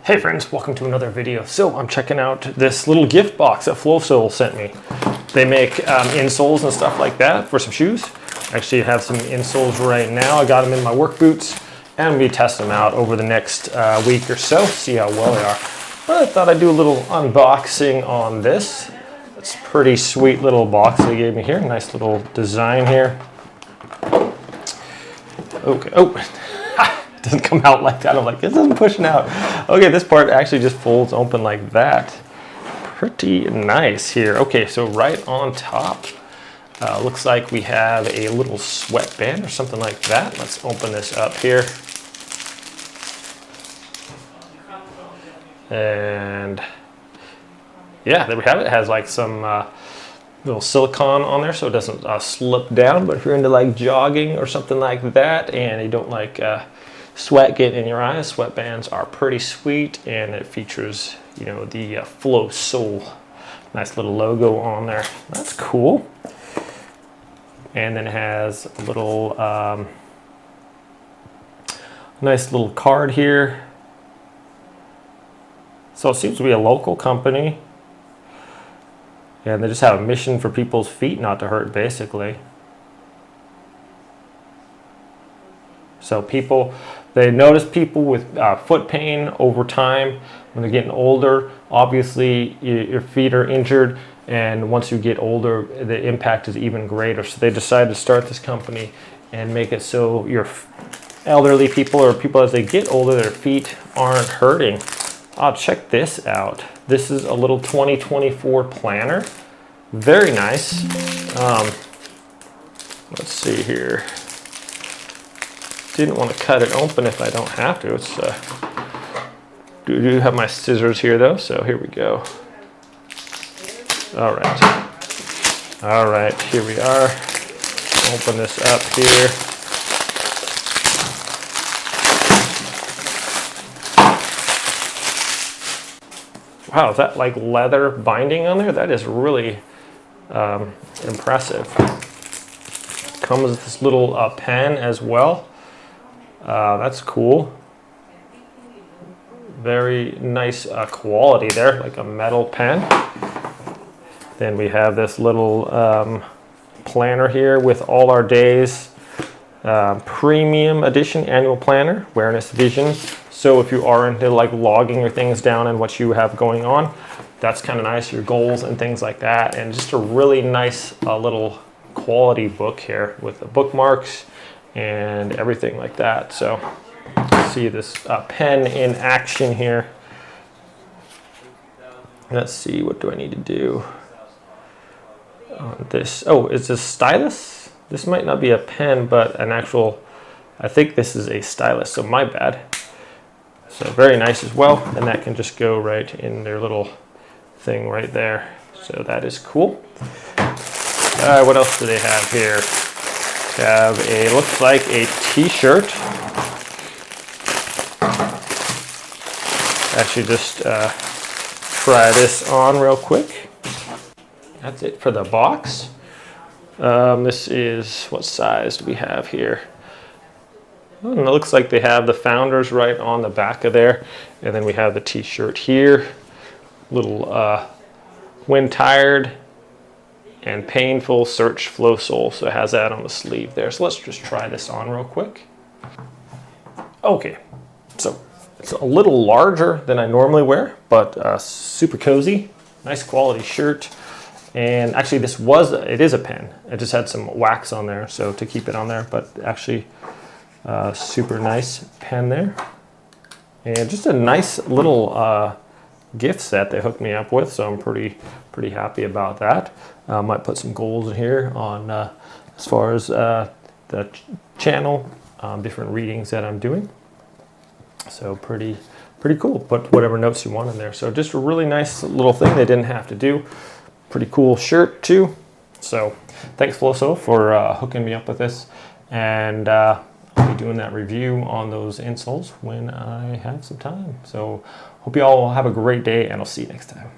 Hey friends, welcome to another video. So I'm checking out this little gift box that FLOWSOLE sent me. They make insoles and stuff like that for some shoes. I actually have some insoles right now. I got them in my work boots and we test them out over the next week or so, see how well they are. But I thought I'd do a little unboxing on this. It's a pretty sweet little box they gave me here. Nice little design here. Okay, oh. Doesn't come out like that. I'm like, this isn't pushing out. Okay, this part actually just folds open like that. Pretty nice here. Okay, so right on top, looks like we have a little sweatband or something like that. Let's open this up here. And yeah, there we have it. It has like some little silicone on there so it doesn't slip down. But if you're into like jogging or something like that and you don't like sweat getting in your eyes, sweatbands are pretty sweet, and it features, you know, the FLOWSOLE. Nice little logo on there. That's cool. And then it has a little nice little card here. So it seems to be a local company, and they just have a mission for people's feet not to hurt, basically. So they notice people with foot pain over time when they're getting older. Obviously, your feet are injured, and once you get older, the impact is even greater. So they decided to start this company and make it so your elderly people or people as they get older, their feet aren't hurting. Check this out. This is a little 2024 planner. Very nice. Let's see here. Didn't want to cut it open if I don't have to. It's do have my scissors here though, so here we go. All right, here we are. Open this up here. Wow, is that like leather binding on there? That is really impressive. Comes with this little pen as well. That's cool. Very nice quality there, like a metal pen. Then we have this little planner here with all our days. Premium edition annual planner, awareness vision. So if you are into like logging your things down and what you have going on, that's kind of nice, your goals and things like that. And just a really nice little quality book here with the bookmarks and everything like that. So see this pen in action here. Let's see, what do I need to do on this? Oh, it's a stylus. This might not be a pen, but an actual, I think this is a stylus, so my bad. So very nice as well, and that can just go right in their little thing right there. So that is cool. What else do they have here? They have a, looks like a t-shirt. Actually just try this on real quick. That's it for the box. This is, what size do we have here? And it looks like they have the founders right on the back of there. And then we have the t-shirt here. Little when tired and painful, search FLOWSOLE. So it has that on the sleeve there. So let's just try this on real quick. Okay, so it's a little larger than I normally wear, but super cozy. Nice quality shirt. And actually it is a pen. It just had some wax on there, so to keep it on there, but actually super nice pen there. And just a nice little gift set they hooked me up with, so I'm pretty happy about that. Might put some goals in here on as far as the channel, different readings that I'm doing. So pretty cool. Put whatever notes you want in there. So just a really nice little thing they didn't have to do. Pretty cool shirt too. So thanks FLOWSOLE for hooking me up with this, and I'll be doing that review on those insoles when I have some time. So hope you all have a great day, and I'll see you next time.